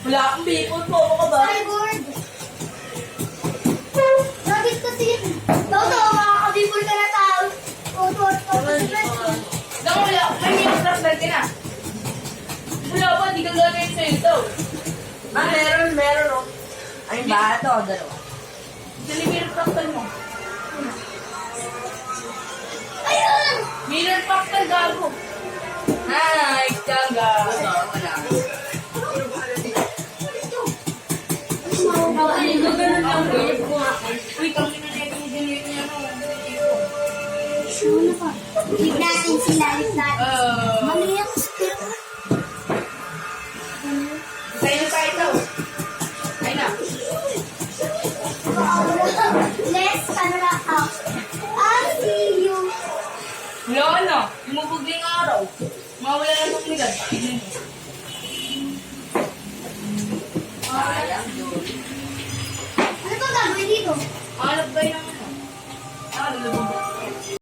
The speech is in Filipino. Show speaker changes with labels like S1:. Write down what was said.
S1: Wala akong bipod po. Ano ka ba?
S2: Cyborg. Bakit kasi yun? Toto, makakabibol ka na tao. Toto.
S1: Nang wala, may niyang flashlight ka na. Wala pa, di ka gagawin sa ito.
S3: Ah, meron, oh. Ay, ba? Ito, dalawa.
S1: Dali mirror fractal mo.
S2: Ayun!
S1: Mirror fractal gago. Hi, Kaga.
S3: Wala.
S1: Ganun lang, wave ko nga. Uy, kami na natin yung generate niya.
S2: Sure pa. Leave natin sila. Leave natin. Mali ang spirit.
S1: Sa'yo pa ito. Ay na.
S2: Let's kanala out. I'll see you.
S1: Wala na. Lumubog na yung araw. Mawala na itong nilad.
S2: Ano ba gagawin dito?
S1: Hanap ba yung